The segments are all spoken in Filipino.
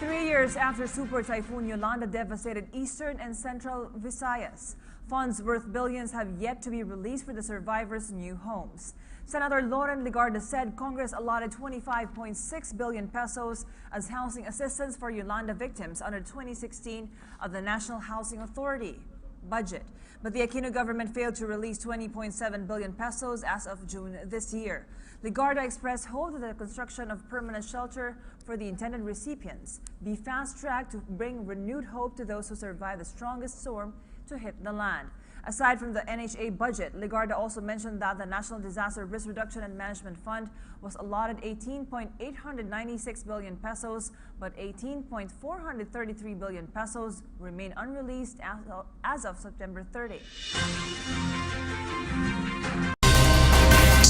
3 years after Super Typhoon Yolanda devastated eastern and central Visayas, funds worth billions have yet to be released for the survivors' new homes. Senator Loren Legarda said Congress allotted 25.6 billion pesos as housing assistance for Yolanda victims under 2016 of the National Housing Authority budget. But the Aquino government failed to release 20.7 billion pesos as of June this year. Legarda expressed hope that the construction of permanent shelter for the intended recipients be fast-tracked to bring renewed hope to those who survived the strongest storm to hit the land. Aside from the NHA budget, Legarda also mentioned that the National Disaster Risk Reduction and Management Fund was allotted 18.896 billion pesos, but 18.433 billion pesos remain unreleased as of September 30.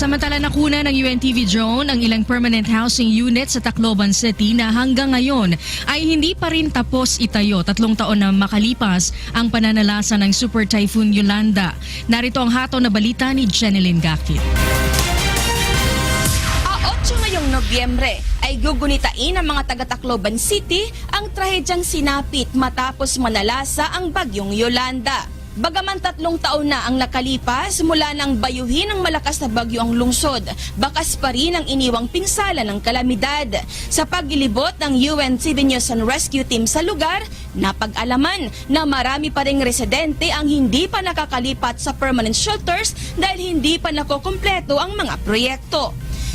Samantala nakuna ng UNTV drone ang ilang permanent housing unit sa Tacloban City na hanggang ngayon ay hindi pa rin tapos itayo. 3 taon na makalipas ang pananalasa ng Super Typhoon Yolanda. Narito ang hato na balita ni Jeneline Gakit. 8 ngayong Nobyembre ay gugunitain ng mga taga-Tacloban City ang trahedyang sinapit matapos manalasa ang bagyong Yolanda. Bagaman 3 taon na ang nakalipas mula nang bayuhin ng malakas na bagyo ang lungsod, bakas pa rin ang iniwang pinsala ng kalamidad. Sa paglilibot ng UNTV News and Rescue Team sa lugar, napag-alaman na marami pa ring residente ang hindi pa nakakalipat sa permanent shelters dahil hindi pa nakokumpleto ang mga proyekto.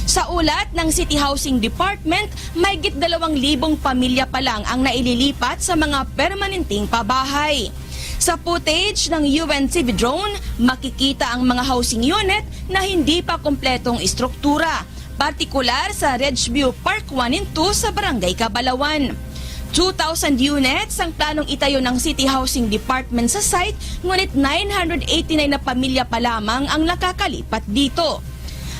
Sa ulat ng City Housing Department, mahigit 2,000 pamilya pa lang ang naililipat sa mga permanenteng pabahay. Sa footage ng UNTV drone, makikita ang mga housing unit na hindi pa kompletong istruktura, partikular sa Ridgeview Park 1 and 2 sa Barangay Cabalawan. 2,000 units ang planong itayo ng City Housing Department sa site, ngunit 989 na pamilya pa lamang ang nakakalipat dito.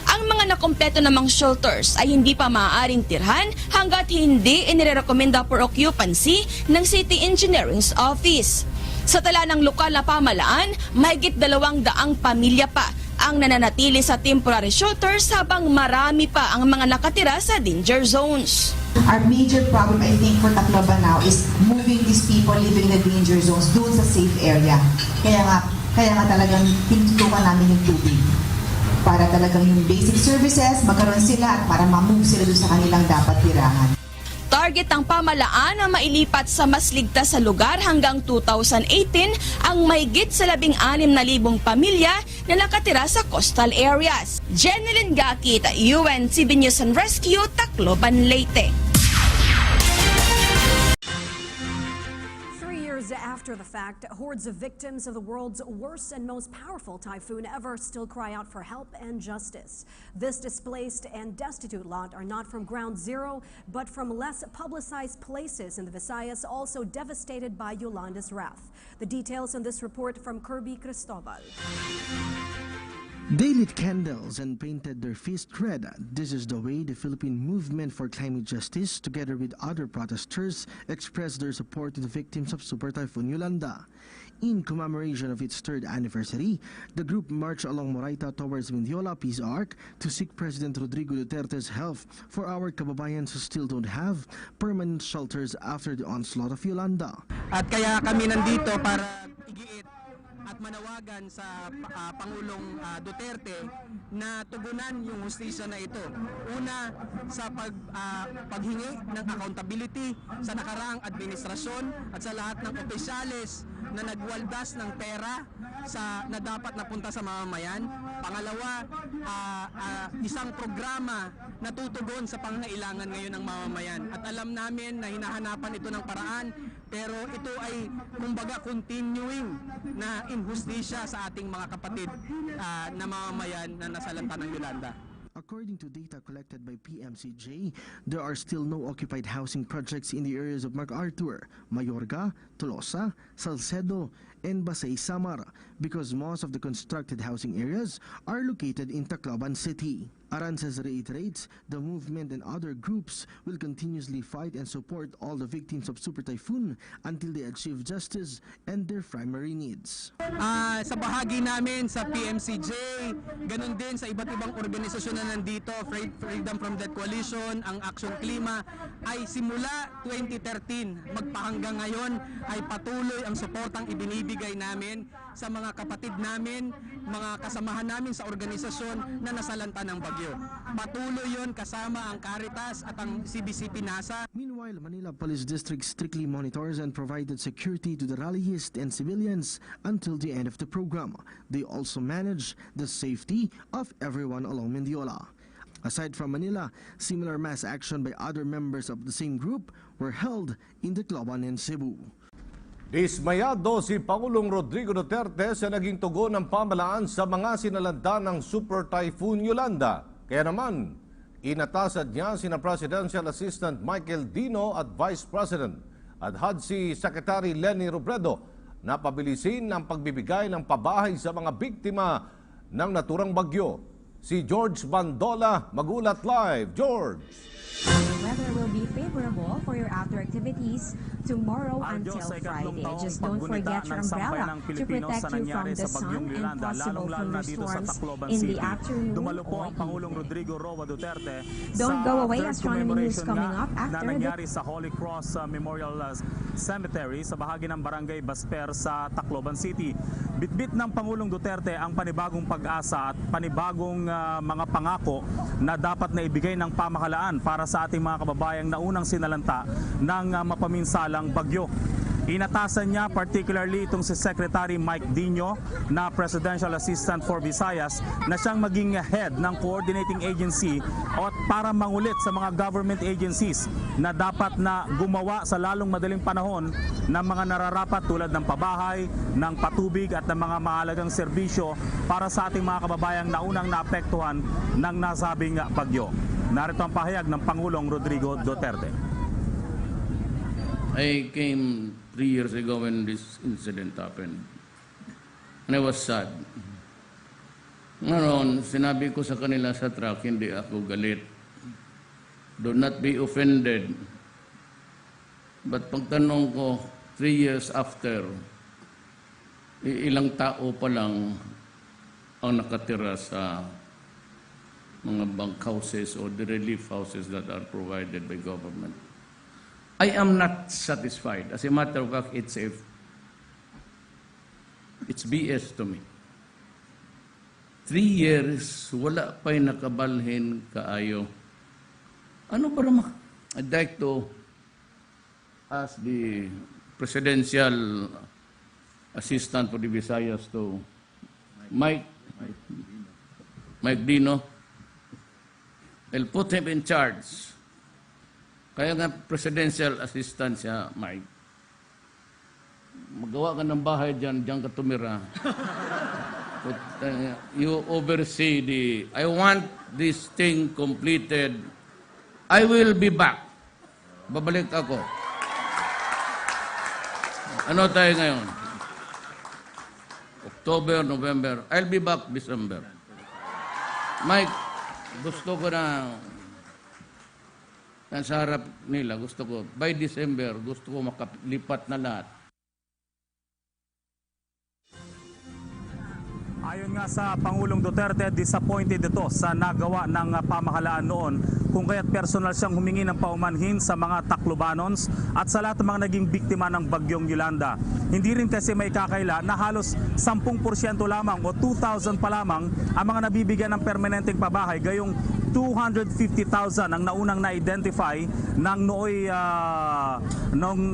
Ang mga nakompleto namang shelters ay hindi pa maaaring tirhan hanggat hindi inirekomenda for occupancy ng City Engineering's Office. Sa tala ng lokal na pamalaan, mahigit 200 pamilya pa ang nananatili sa temporary shelters habang marami pa ang mga nakatira sa danger zones. Our major problem, I think, for Tacloban now is moving these people living in the danger zones doon sa safe area. Kaya nga talagang tinutukan namin yung tubig. Para talagang yung basic services, magkaroon sila at para ma-move sila doon sa kanilang dapat tirahan. Target ng pamalaan na mailipat sa mas ligtas sa lugar hanggang 2018 ang mahigit sa 16,000 pamilya na nakatira sa coastal areas. Jeneline Gakit, UNTV News and Rescue, Tacloban, Leyte. After the fact, hordes of victims of the world's worst and most powerful typhoon ever still cry out for help and justice. This displaced and destitute lot are not from ground zero, but from less publicized places in the Visayas, also devastated by Yolanda's wrath. The details on this report from Kirby Cristobal. They lit candles and painted their feast red. This is the way the Philippine Movement for Climate Justice, together with other protesters, expressed their support to the victims of Super Typhoon Yolanda. In commemoration of its 3rd anniversary, the group marched along Moraita towards Mendiola Peace Arc to seek President Rodrigo Duterte's help for our kababayans who still don't have permanent shelters after the onslaught of Yolanda. At kaya kami nandito para igiit at manawagan sa Pangulong Duterte na tugunan yung hustisya na ito. Una, sa paghingi ng accountability sa nakaraang administrasyon at sa lahat ng opisyales na nagwaldas ng pera na dapat napunta sa mamamayan. Pangalawa, isang programa na tutugon sa pangangailangan ngayon ng mamamayan. At alam namin na hinahanapan ito ng paraan, pero ito ay kumbaga continuing na inhustisya sa ating mga kapatid na mamamayan na nasalanta ng Yolanda. According to data collected by PMCJ, there are still no occupied housing projects in the areas of MacArthur, Mayorga, Tolosa, Salcedo, and Basay Samar because most of the constructed housing areas are located in Tacloban City. Arances reiterates the movement and other groups will continuously fight and support all the victims of Super Typhoon until they achieve justice and their primary needs. Sa bahagi namin sa PMCJ, ganun din sa iba't ibang organisasyon na nandito, Freedom from Death Coalition, ang Action Klima, ay simula 2013 magpahanggang ngayon ay patuloy ang suportang ibinibigay namin sa mga kapatid namin, mga kasamahan namin sa organisasyon na nasalanta ng bagyo. Patuloy yon kasama ang Caritas at ang CBC Pinasa. Meanwhile, Manila Police District strictly monitors and provided security to the rallyists and civilians until the end of the program. They also manage the safety of everyone along Mendiola. Aside from Manila, similar mass action by other members of the same group were held in Tacloban and Cebu. Dismayado si Pangulong Rodrigo Duterte sa naging tugon ng pamahalaan sa mga sinalanta ng Super Typhoon Yolanda. Kaya naman, inatasad niya sina Presidential Assistant Michael Dino at Vice President at HUD Secretary Leni Robredo na pabilisin ang pagbibigay ng pabahay sa mga biktima ng naturang bagyo. Si George Bandola, Magulat Live. George! The weather will be favorable for your outdoor activities tomorrow until Friday. Just don't forget your umbrella to protect you from the sun and possible thunderstorms in the afternoon or evening. Don't go away, astronomy news coming up after nangyari sa Holy Cross Memorial Cemetery sa bahagi ng Barangay Basper sa Tacloban City. Bitbit ng Pangulong Duterte ang panibagong pag-asa at panibagong mga pangako na dapat na ibigay ng pamahalaan para sa ating mga kababayang naunang sinalanta ng mapaminsalang bagyo. Inatasan niya particularly itong si Secretary Mike Dino na Presidential Assistant for Visayas na siyang maging head ng coordinating agency at para mangulit sa mga government agencies na dapat na gumawa sa lalong madaling panahon ng mga nararapat tulad ng pabahay, ng patubig at ng mga mahalagang serbisyo para sa ating mga kababayang naunang naapektuhan ng nasabing bagyo. Narito ang pahayag ng Pangulong Rodrigo Duterte. I came 3 years ago when this incident happened. And I was sad. Ngayon, sinabi ko sa kanila sa truck, hindi ako galit. Do not be offended. But pagtanong ko, 3 years after, ilang tao pa lang ang nakatira sa mga bunk houses or the relief houses that are provided by government. I am not satisfied. As a matter of fact, it's BS to me. 3 years, wala pa'y nakabalhin kaayo. Ano ba naman? I'd like to ask the Presidential Assistant for the Visayas to Mike Dino. I'll put him in charge. Kaya nga presidential assistant siya, Mike. Magawa ka ng bahay dyan ka tumira. But, you oversee I want this thing completed. I will be back. Babalik ako. Ano tayo ngayon? October, November. I'll be back December. Mike, gusto ko na sa harap nila, gusto ko, by December, gusto ko makalipat na lahat. Ayon nga sa Pangulong Duterte, disappointed ito sa nagawa ng pamahalaan noon kung kaya't personal siyang humingi ng paumanhin sa mga Taclobanons at sa lahat ng mga naging biktima ng bagyong Yolanda. Hindi rin kasi may kakaila na halos 10% lamang o 2,000 pa lamang ang mga nabibigyan ng permanenteng pabahay, gayong 250,000 ang naunang na-identify ng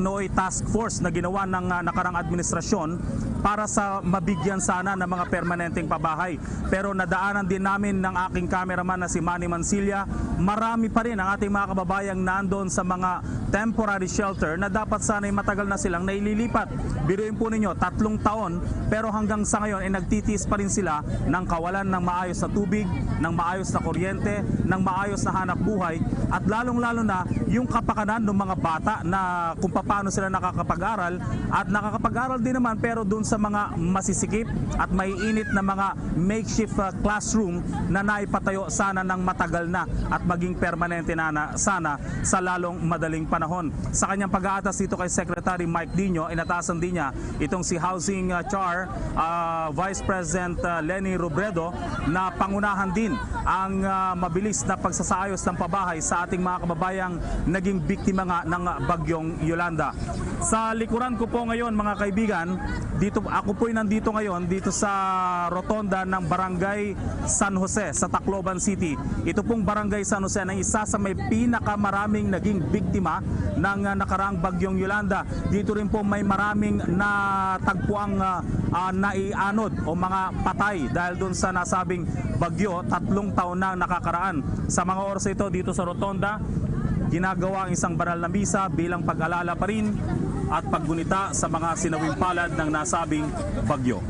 Nooy Task Force na ginawa ng nakarang administrasyon para sa mabigyan sana ng mga permanenteng pabahay. Pero nadaanan din namin ng aking cameraman na si Manny Mansilla, marami pa rin ang ating mga kababayang nandoon sa mga temporary shelter na dapat sana'y matagal na silang naililipat. Biruin po ninyo, 3 taon, pero hanggang sa ngayon ay nagtitiis pa rin sila ng kawalan ng maayos na tubig, ng maayos na kuryente, ng maayos na hanap buhay, at lalong-lalo na yung kapakanan ng mga bata na kung paano sila nakakapag-aral at nakakapag-aral din naman pero doon sa mga masisikip at maiinit na mga makeshift classroom na naipatayo sana ng matagal na at maging permanente na sana sa lalong madaling panahon. Sa kanyang pag-aatas dito kay Secretary Mike Dino, inatasan din niya itong si Housing Char, Vice President Leni Robredo na pangunahan din ang mabilis na pagsasaayos ng pabahay sa ating mga kababayang naging biktima nga ng bagyong Yolanda. Sa likuran ko po ngayon mga kaibigan, ako po'y nandito ngayon dito sa rotonda ng Barangay San Jose sa Tacloban City. Ito pong Barangay San Jose na isa sa may pinakamaraming naging biktima ng nakaraang bagyong Yolanda. Dito rin po may maraming natagpuang naianod o mga patay dahil doon sa nasabing bagyo 3 taon na nakakaraan. Sa mga oras ito dito sa rotonda, ginagawa ang isang banal na misa bilang pag-alala pa rin at paggunita sa mga sinawing palad ng nasabing bagyo.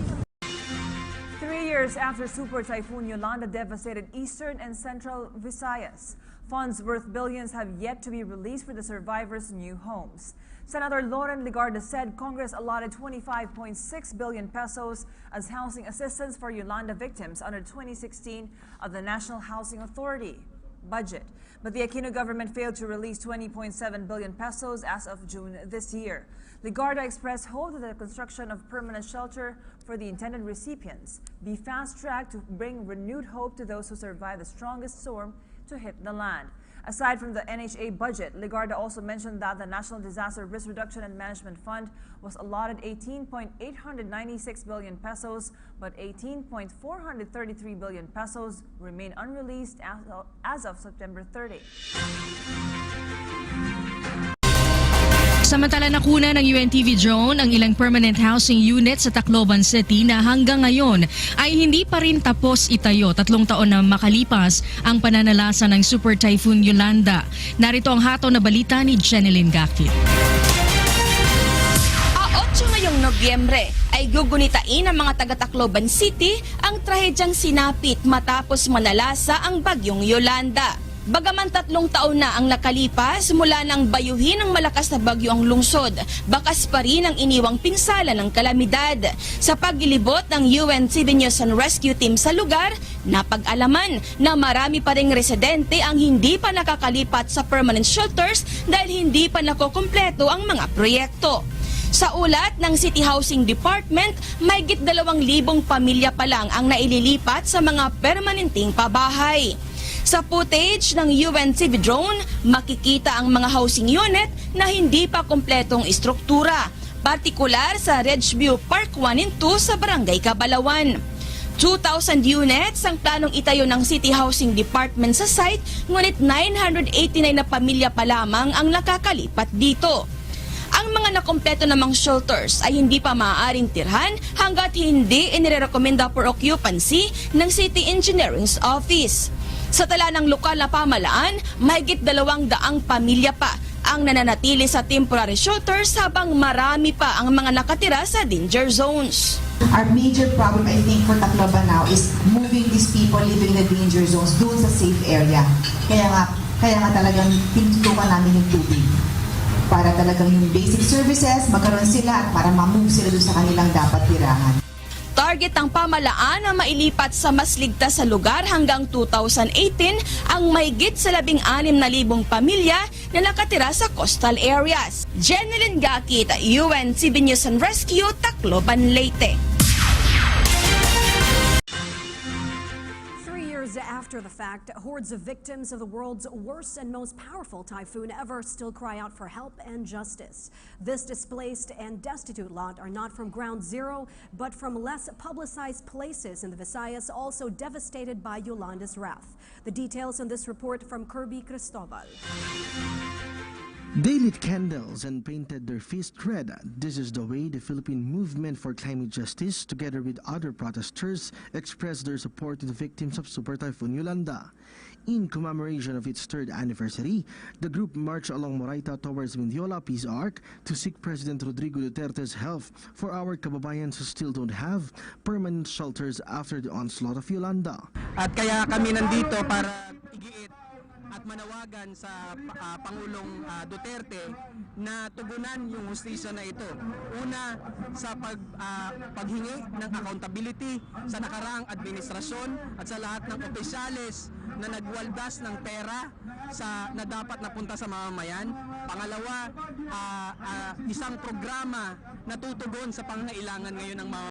3 years after Super Typhoon Yolanda devastated eastern and central Visayas, funds worth billions have yet to be released for the survivors' new homes. Senator Loren Legarda said Congress allotted 25.6 billion pesos as housing assistance for Yolanda victims under 2016 of the National Housing Authority budget. But the Aquino government failed to release 20.7 billion pesos as of June this year. Legarda expressed hope that the construction of permanent shelter for the intended recipients be fast-tracked to bring renewed hope to those who survived the strongest storm to hit the land. Aside from the NHA budget, Legarda also mentioned that the National Disaster Risk Reduction and Management Fund was allotted 18.896 billion pesos, but 18.433 billion pesos remain unreleased as of September 30. Samantala nakuna ng UNTV drone ang ilang permanent housing unit sa Tacloban City na hanggang ngayon ay hindi pa rin tapos itayo 3 taon na makalipas ang pananalasa ng Super Typhoon Yolanda. Narito ang hataw na balita ni Jeneline Gakit. 8 ngayong Nobyembre ay gugunitain ng mga taga-Tacloban City ang trahedyang sinapit matapos manalasa ang bagyong Yolanda. Bagaman 3 taon na ang nakalipas mula nang bayuhin ng malakas na bagyo ang lungsod, bakas pa rin ang iniwang pinsala ng kalamidad. Sa paglilibot ng UNTV News and Rescue Team sa lugar, napag-alaman na marami pa ring residente ang hindi pa nakakalipat sa permanent shelters dahil hindi pa nakokumpleto ang mga proyekto. Sa ulat ng City Housing Department, mahigit 2,000 pamilya pa lang ang naililipat sa mga permanenteng pabahay. Sa footage ng UNTV drone, makikita ang mga housing unit na hindi pa kompletong istruktura, partikular sa Ridgeview Park 1 and 2 sa Barangay Cabalawan. 2,000 units ang planong itayo ng City Housing Department sa site, ngunit 989 na pamilya pa lamang ang nakakalipat dito. Ang mga nakompleto namang shelters ay hindi pa maaaring tirhan hanggat hindi inirekomenda for occupancy ng City Engineering's Office. Sa tala ng lokal na pamalaan, mahigit 200 pamilya pa ang nananatili sa temporary shelters habang marami pa ang mga nakatira sa danger zones. Our major problem, I think, for Tacloban now is moving these people living in the danger zones doon sa safe area. Kaya nga talagang tinututukan namin yung tubig. Para talagang yung basic services, magkaroon sila at para ma-move sila doon sa kanilang dapat tirahan. Target ng pamalaan na mailipat sa mas ligtas sa lugar hanggang 2018 ang mahigit sa 16,000 pamilya na nakatira sa coastal areas. Jeneline Gakit, UNTV News and Rescue, Tacloban, Leyte. After the fact, hordes of victims of the world's worst and most powerful typhoon ever still cry out for help and justice. This displaced and destitute lot are not from ground zero, but from less publicized places in the Visayas, also devastated by Yolanda's wrath. The details in this report from Kirby Cristobal. They lit candles and painted their feast red. This is the way the Philippine Movement for Climate Justice, together with other protesters, expressed their support to the victims of Super Typhoon Yolanda. In commemoration of its 3rd anniversary, the group marched along Moraita towards Mendiola Peace Arc to seek President Rodrigo Duterte's help for our kababayans who still don't have permanent shelters after the onslaught of Yolanda. At kaya kami nandito para igiit at at manawagan sa Pangulong Duterte na tugunan yung hustisya na ito. Una, sa paghingi ng accountability sa nakaraang administrasyon at sa lahat ng opisyales na nagwaldas ng pera na dapat napunta sa mamamayan. Pangalawa, isang programa na tutugon sa pangangailangan ngayon ng mamamayan.